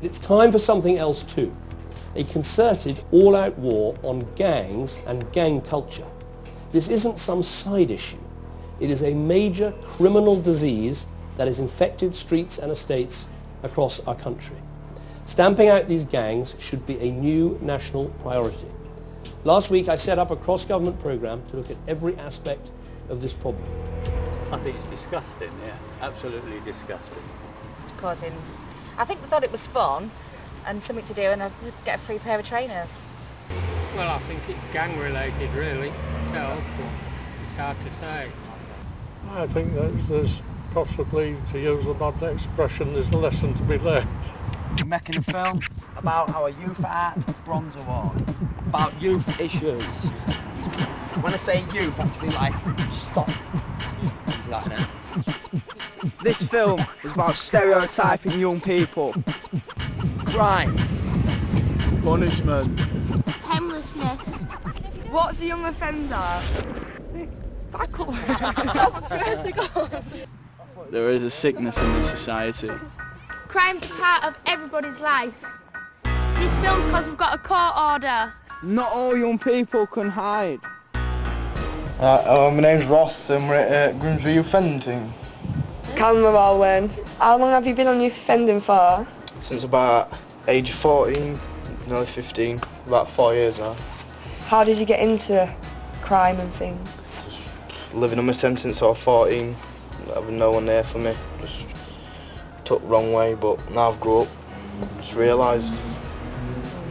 It's time for something else too. A concerted, all-out war on gangs and gang culture. This isn't some side issue. It is a major criminal disease that has infected streets and estates across our country. Stamping out these gangs should be a new national priority. Last week I set up a cross-government programme to look at every aspect of this problem. I think it's disgusting, yeah, absolutely disgusting. I think we thought it was fun and something to do, and I'd get a free pair of trainers. Well, I think it's gang related really, itself, but it's hard to say. I think that there's possibly, to use a modern expression, there's a lesson to be learned. We're making a film about our youth at Bronze Award, about youth issues. When I say youth, actually like, stop. Like that. This film is about stereotyping young people. Crime. Punishment. Homelessness. What's a young offender? Back up. I swear to God. There is a sickness in this society. Crime's part of everybody's life. This film's because we've got a court order. Not all young people can hide. My name's Ross and we're at Grimsby Youth Offending Team. Callum Owen. How long have you been on youth offending for? Since about age 14, nearly 15, about 4 years now. How did you get into crime and things? Just living on my sentence, I was 14, having no one there for me. Just took the wrong way, but now I've grown up, just realised,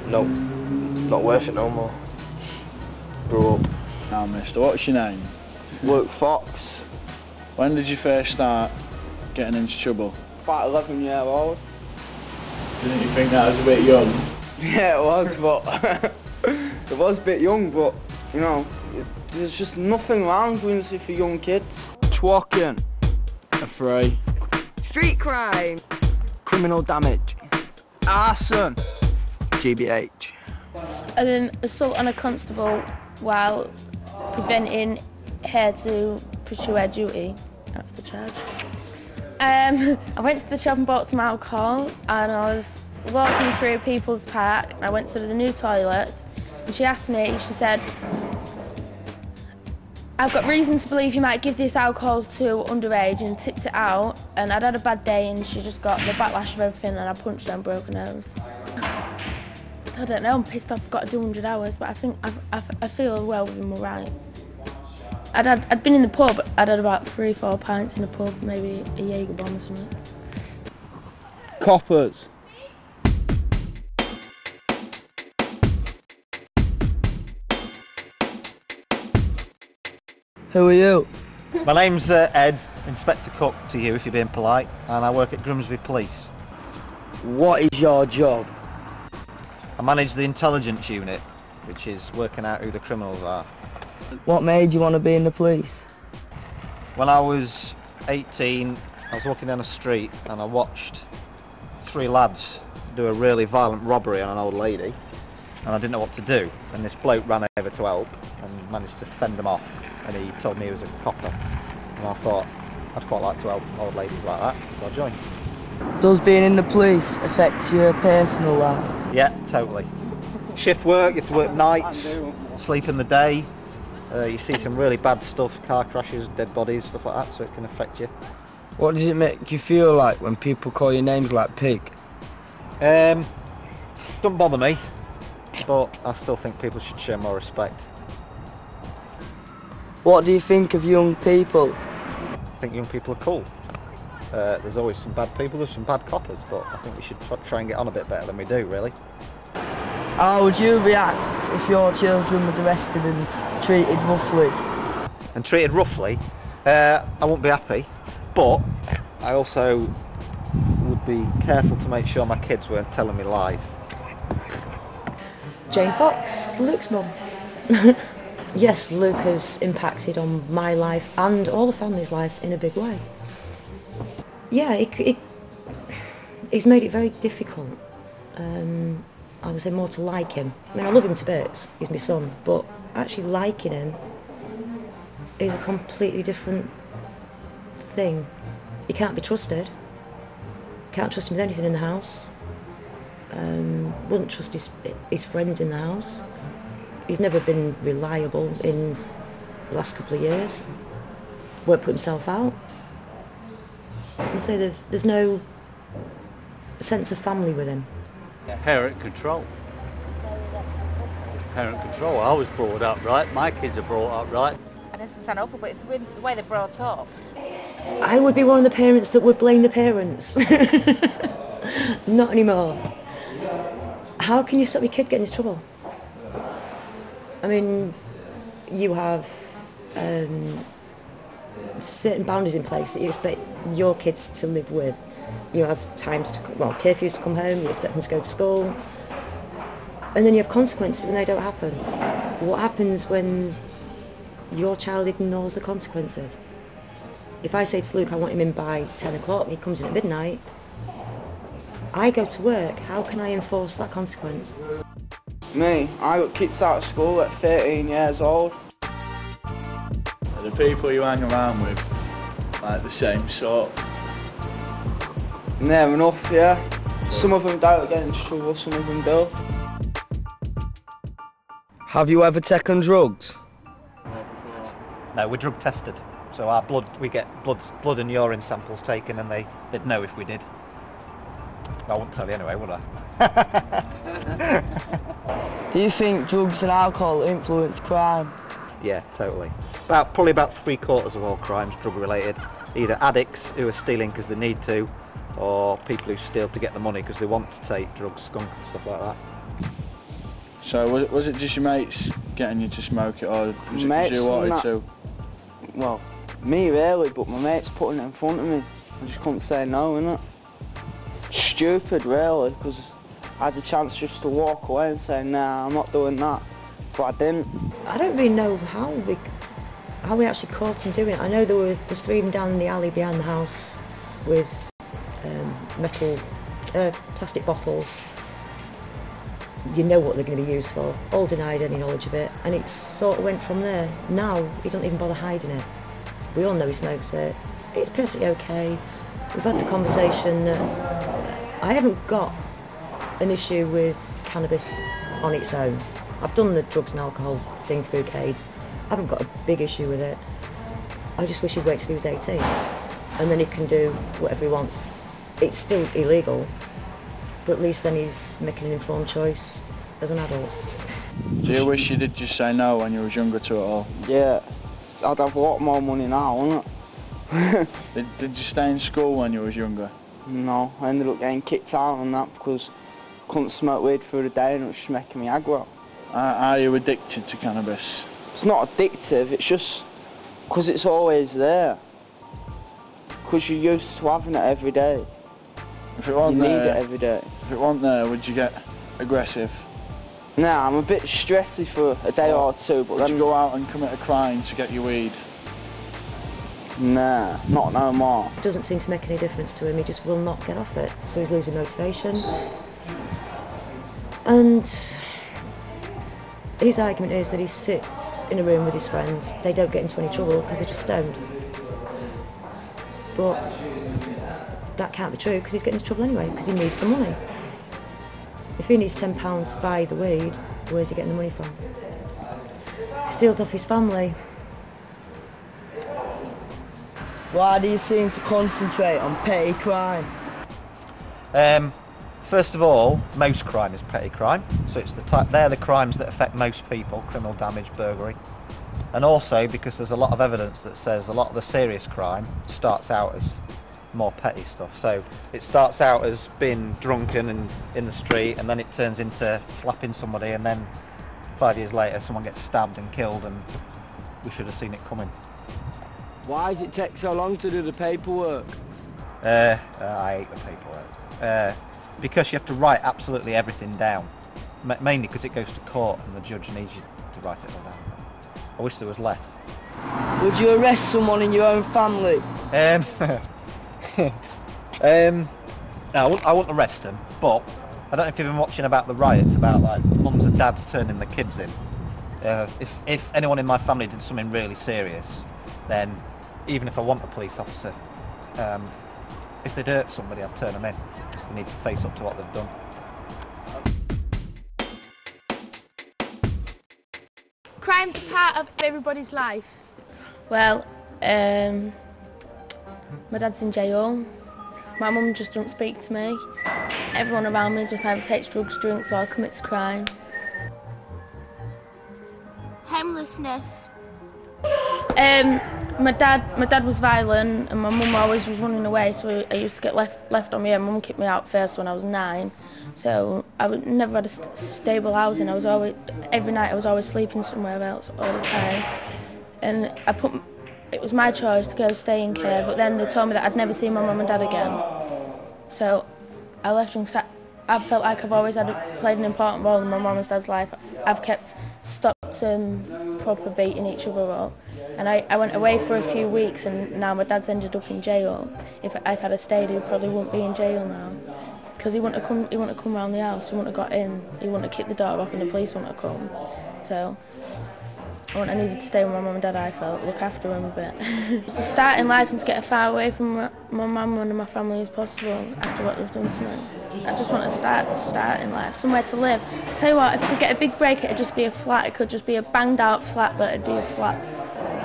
no, not worth it no more. Grew up. Now, mister, what's your name? Luke Fox. When did you first start getting into trouble? About 11 years old. Didn't you think that was a bit young? Yeah, it was, but it was a bit young, but, you know, there's just nothing wrong with it for young kids. Twalking. Affray. Street crime. Criminal damage. Arson. GBH. And then assault on a constable while preventing her to pursue her duty. That's the charge. I went to the shop and bought some alcohol, and I was walking through People's Park, and I went to the new toilets, and she asked me, she said, I've got reason to believe you might give this alcohol to underage, and tipped it out, and I'd had a bad day, and she just got the backlash of everything, and I punched her and broke her nose. I don't know, I'm pissed off, I've got to do 100 hours, but I think I feel well within my rights. I'd been in the pub, I'd had about 3-4 pints in the pub, maybe a Jaeger bomb or something. Coppers. Who are you? My name's Ed, Inspector Cook to you if you're being polite, and I work at Grimsby Police. What is your job? I manage the intelligence unit, which is working out who the criminals are. What made you want to be in the police? When I was 18, I was walking down a street and I watched 3 lads do a really violent robbery on an old lady, and I didn't know what to do, and this bloke ran over to help and managed to fend them off, and he told me he was a copper, and I thought I'd quite like to help old ladies like that, so I joined. Does being in the police affect your personal life? Yeah, totally. Shift work, you have to work nights, sleep in the day. You see some really bad stuff, car crashes, dead bodies, stuff like that, so it can affect you. What does it make you feel like when people call you names like pig? Don't bother me, but I still think people should show more respect. What do you think of young people? I think young people are cool. There's always some bad people, there's some bad coppers, but I think we should try and get on a bit better than we do, really. How would you react if your children was arrested and treated roughly? And treated roughly? I wouldn't be happy, but I also would be careful to make sure my kids weren't telling me lies. Jane Fox, Luke's mum. Yes, Luke has impacted on my life and all the family's life in a big way. Yeah, it's made it very difficult. I would say more to like him. I mean, I love him to bits, he's my son, but actually liking him is a completely different thing. He can't be trusted. Can't trust him with anything in the house. Wouldn't trust his friends in the house. He's never been reliable in the last couple of years. Won't put himself out. And so there's no sense of family with him. Parent control. Parent control. I was brought up right. My kids are brought up right. I don't sound awful, but it's the way they're brought up. I would be one of the parents that would blame the parents. Not anymore. How can you stop your kid getting into trouble? I mean, you have certain boundaries in place that you expect your kids to live with. You have times curfews to come home, you expect them to go to school, and then you have consequences when they don't happen. What happens when your child ignores the consequences? If I say to Luke I want him in by 10 o'clock, he comes in at midnight, I go to work, how can I enforce that consequence? Me, I got kicked out of school at 13 years old. The people you hang around with, like the same sort? Near enough, yeah. Some of them don't get into trouble, some of them do. Have you ever taken drugs? No, we're drug tested. So our blood, we get blood and urine samples taken, and they'd know if we did. I wouldn't tell you anyway, would I? Do you think drugs and alcohol influence crime? Yeah, totally. Probably about 3/4 of all crimes drug related. Either addicts who are stealing because they need to, or people who steal to get the money because they want to take drugs, skunk and stuff like that. So was it just your mates getting you to smoke it, or was it because you wanted to? Well, me really, but my mates putting it in front of me. I just couldn't say no, innit? Stupid really, because I had the chance just to walk away and say, nah, I'm not doing that, but I didn't. I don't really know how we actually caught him doing it. I know there's 3 of them down in the alley behind the house with plastic bottles. You know what they're going to be used for. All denied any knowledge of it, and it sort of went from there. Now he don't even bother hiding it. We all know he smokes it. It's perfectly okay. We've had the conversation that I haven't got an issue with cannabis on its own. I've done the drugs and alcohol thing through CADES. I haven't got a big issue with it. I just wish he'd wait till he was 18, and then he can do whatever he wants. It's still illegal, but at least then he's making an informed choice as an adult. Do you wish you did just say no when you was younger to it all? Yeah, I'd have a lot more money now, wouldn't it? Did you stay in school when you was younger? No, I ended up getting kicked out on that because I couldn't smoke weed through the day and it was just making me aggro. Are you addicted to cannabis? It's not addictive, it's just because it's always there. Because you're used to having it every day. If it wasn't you there, need it every day. If it wasn't there, would you get aggressive? Nah, I'm a bit stressy for a day or two, but would you go out and commit a crime to get your weed? Nah, not no more. It doesn't seem to make any difference to him, he just will not get off it, so he's losing motivation. And his argument is that he sits in a room with his friends, they don't get into any trouble because they're just stoned. But that can't be true because he's getting into trouble anyway, because he needs the money. If he needs £10 to buy the weed, where's he getting the money from? He steals off his family. Why do you seem to concentrate on petty crime? First of all, most crime is petty crime, so they're the crimes that affect most people: criminal damage, burglary, and also because there's a lot of evidence that says a lot of the serious crime starts out as more petty stuff. So it starts out as being drunken and in the street, and then it turns into slapping somebody, and then 5 years later someone gets stabbed and killed, and we should have seen it coming. Why does it take so long to do the paperwork? I hate the paperwork. Because you have to write absolutely everything down. Mainly because it goes to court and the judge needs you to write it all down. I wish there was less. Would you arrest someone in your own family? No, I wouldn't arrest them, but I don't know if you've been watching about the riots, about like mums and dads turning the kids in. If anyone in my family did something really serious, then even if I want a police officer, if they'd hurt somebody, I'd turn them in, because they need to face up to what they've done. crime's part of everybody's life? Well, my dad's in jail. My mum just doesn't speak to me. Everyone around me just either takes drugs, drinks or commits crime. Homelessness. My dad was violent and my mum always was running away, so I used to get left on my own. Mum kicked me out first when I was 9, so I never had a stable housing. Every night I was always sleeping somewhere else all the time. And it was my choice to go stay in care, but then they told me that I'd never see my mum and dad again. So I left and I felt like I've always played an important role in my mum and dad's life. I've stopped proper beating each other up. And I went away for a few weeks and now my dad's ended up in jail. If I'd stayed, he probably wouldn't be in jail now. Because he wouldn't have come round the house, he wouldn't have got in, he wouldn't have kicked the door off and the police wouldn't have come. So I needed to stay with my mum and dad, I felt, look after them a bit. To start in life and to get as far away from my mum and my family as possible after what they've done to me. I just want to start in life, somewhere to live. I tell you what, if I could get a big break, it'd just be a flat. It could just be a banged out flat, but it'd be a flat.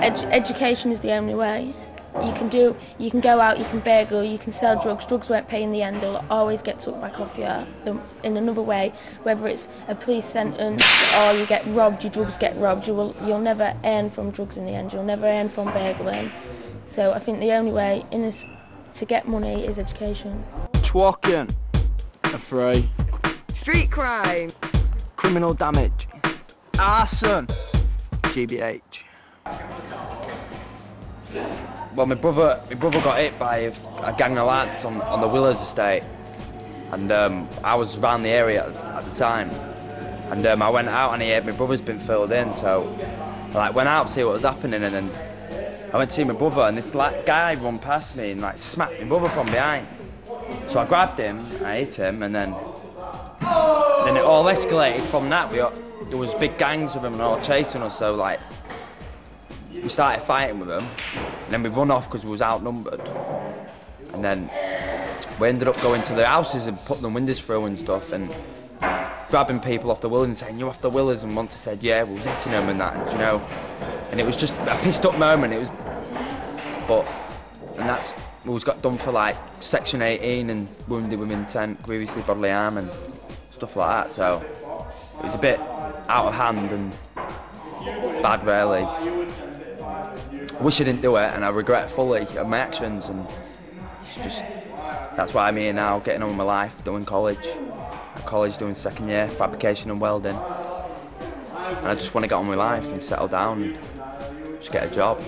Education is the only way. You can go out, you can burgle, you can sell drugs. Drugs won't pay in the end, they'll always get took back off you in another way. Whether it's a police sentence or you get robbed, your drugs get robbed, you'll never earn from drugs in the end, you'll never earn from burgling. So I think the only way in this to get money is education. Twalking. Afraid. Street crime. Criminal damage. Arson. GBH. Well, my brother got hit by a gang of lads on the Willers estate, and I was around the area at the time, and I went out and he heard my brother's been filled in, so I went out to see what was happening, and then I went to see my brother, and this guy run past me and smacked my brother from behind. So I grabbed him, I hit him, and then it all escalated from that. There was big gangs of them and all chasing us, so we started fighting with them, and then we run off because we was outnumbered, and then we ended up going to the houses and putting the windows through and stuff, and grabbing people off the Willers and saying, "You're off the Willers," and once I said, "Yeah," we was hitting them and that, you know, and it was just a pissed up moment. We was got done for Section 18 and wounded with intent, grievously bodily harm and stuff like that, so it was a bit out of hand and bad, really. I wish I didn't do it, and I regret fully my actions, and that's why I'm here now, getting on with my life, doing college. At college, doing second year, fabrication and welding. And I just want to get on with life and settle down and just get a job.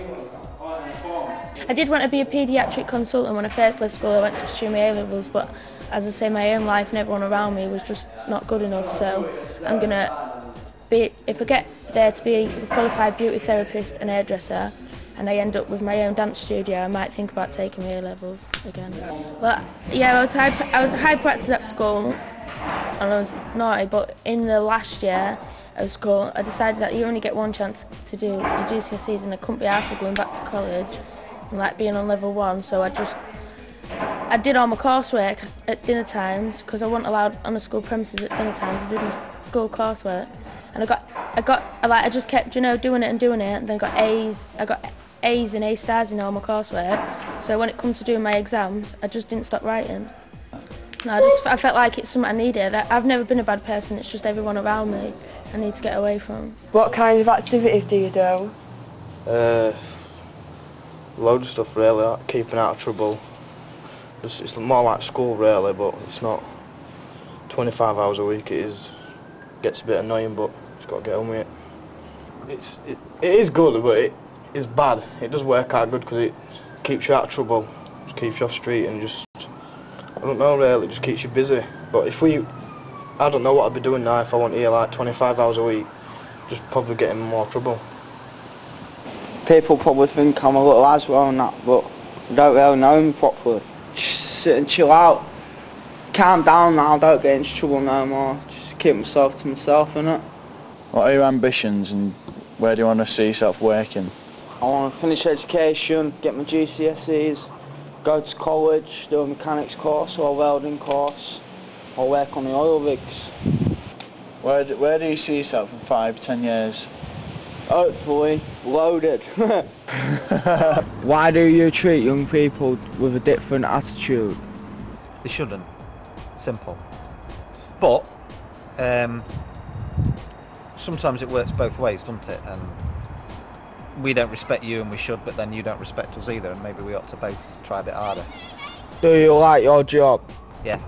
I did want to be a paediatric consultant when I first left school. I went to pursue my A-levels, but as I say, my own life and everyone around me was just not good enough, so I'm going to if I get there to be a qualified beauty therapist and hairdresser, and I end up with my own dance studio, I might think about taking my A-levels again. Well, yeah, I was hyperactive at school, and I was naughty, but in the last year of school, I decided that you only get one chance to do your GCSEs, and I couldn't be arsed with going back to college and being on level 1, so I did all my coursework at dinner times, because I wasn't allowed on the school premises at dinner times. I did my school coursework, and I just kept, doing it, and then I got A's and A stars in all my coursework. So when it comes to doing my exams, I just didn't stop writing. No, I felt like it's something I needed. I've never been a bad person, it's just everyone around me I need to get away from. What kind of activities do you do? Loads of stuff, really, like keeping out of trouble. It's more like school, really, but it's not 25 hours a week. It gets a bit annoying, but just got to get on with it. It is good, but it is bad. It does work out good because it keeps you out of trouble, just keeps you off street, and I don't know, really, it just keeps you busy. But I don't know what I'd be doing now if I went here 25 hours a week, just probably getting in more trouble. People probably think I'm a little asshole and that, but I don't really know me properly. Just sit and chill out. Calm down now, don't get into trouble no more. Just keep myself to myself, innit? What are your ambitions and where do you want to see yourself working? I want to finish education, get my GCSEs, go to college, do a mechanics course or a welding course, or work on the oil rigs. Where do you see yourself in 5, 10 years? Hopefully loaded. Why do you treat young people with a different attitude? They shouldn't. Simple. But sometimes it works both ways, doesn't it? And we don't respect you and we should, but then you don't respect us either, and maybe we ought to both try a bit harder. Do you like your job? Yeah.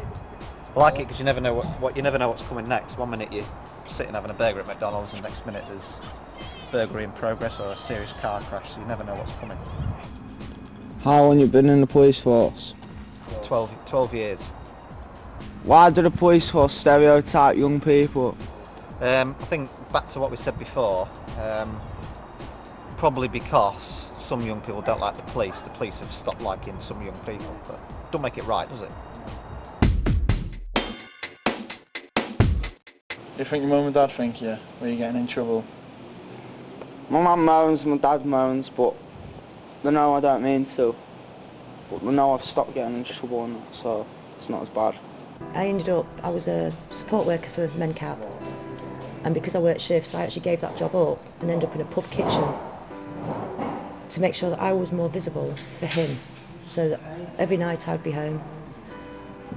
I like it because you never know what you never know what's coming next. One minute you're sitting having a burger at McDonald's and the next minute there's burglary in progress or a serious car crash, so you never know what's coming. How long you been in the police force? 12 years. Why do the police force stereotype young people? I think back to what we said before, probably because some young people don't like the police. The police have stopped liking some young people, but don't make it right, does it? Do you think your mum and dad think you were you getting in trouble? My mum moans, my dad moans, but they know I don't mean to. But they know I've stopped getting in trouble and that, so it's not as bad. I was a support worker for MenCap, and because I worked shifts I actually gave that job up and ended up in a pub kitchen to make sure that I was more visible for him, so that every night I'd be home,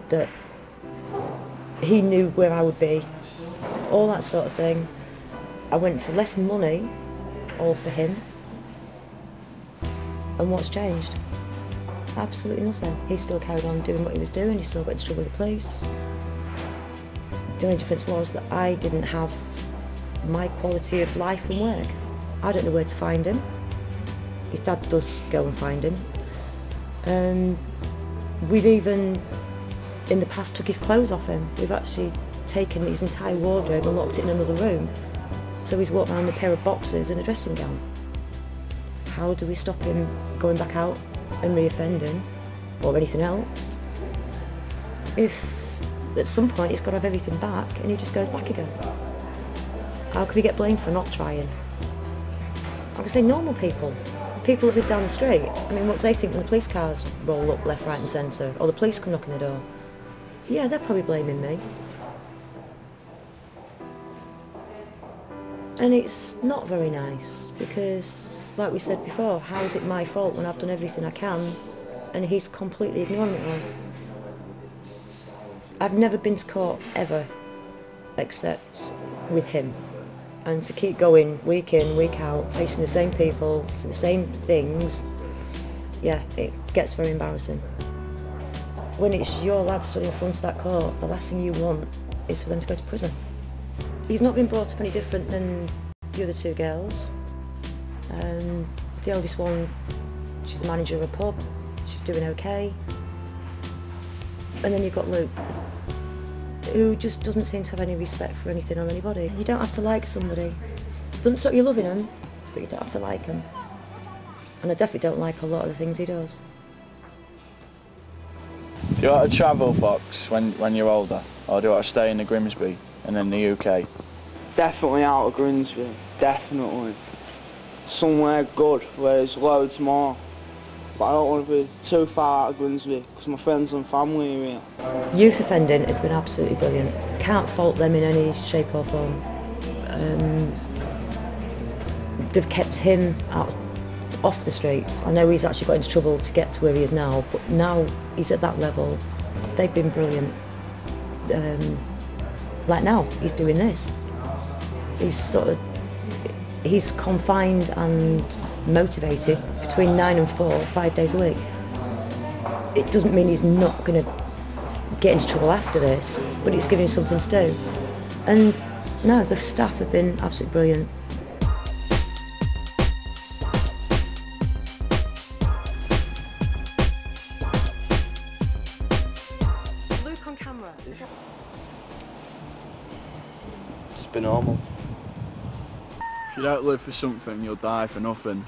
that he knew where I would be, all that sort of thing. I went for less money, all for him, and what's changed? Absolutely nothing. He still carried on doing what he was doing, he still got into trouble with the police. The only difference was that I didn't have my quality of life and work. I don't know where to find him. His dad does go and find him. We've even, in the past, took his clothes off him. We've actually taken his entire wardrobe and locked it in another room. So he's walked around with a pair of boxers and a dressing gown. How do we stop him going back out and reoffending, or anything else, if at some point he's got to have everything back and he just goes back again? How can we get blamed for not trying? I would say normal people that live down the street. I mean, what do they think when the police cars roll up left, right and centre, or the police come knocking the door? Yeah, they're probably blaming me. And it's not very nice, because, like we said before, how is it my fault when I've done everything I can and he's completely ignoring it all? I've never been to court ever, except with him. And to keep going week in, week out, facing the same people for the same things, yeah, it gets very embarrassing. When it's your lad stood in front of that court, the last thing you want is for them to go to prison. He's not been brought up any different than the other two girls. The eldest one, she's the manager of a pub, she's doing okay. And then you've got Luke, who just doesn't seem to have any respect for anything or anybody. You don't have to like somebody. Doesn't stop you loving them, but you don't have to like them. And I definitely don't like a lot of the things he does. Do you want to travel, Fox, when you're older? Or do you want to stay in the Grimsby and then the UK? Definitely out of Grimsby, definitely. Somewhere good, where there's loads more. But I don't want to be too far out of Grimsby, because my friends and family are here. Youth offending has been absolutely brilliant. Can't fault them in any shape or form. They've kept him off the streets. I know he's actually got into trouble to get to where he is now, but now he's at that level. They've been brilliant. Like now, he's doing this. He's confined and motivated between 9 and 4, 5 days a week. It doesn't mean he's not going to get into trouble after this, but it's giving him something to do. And no, the staff have been absolutely brilliant. Luke on camera. It's been normal. If you don't live for something, you'll die for nothing.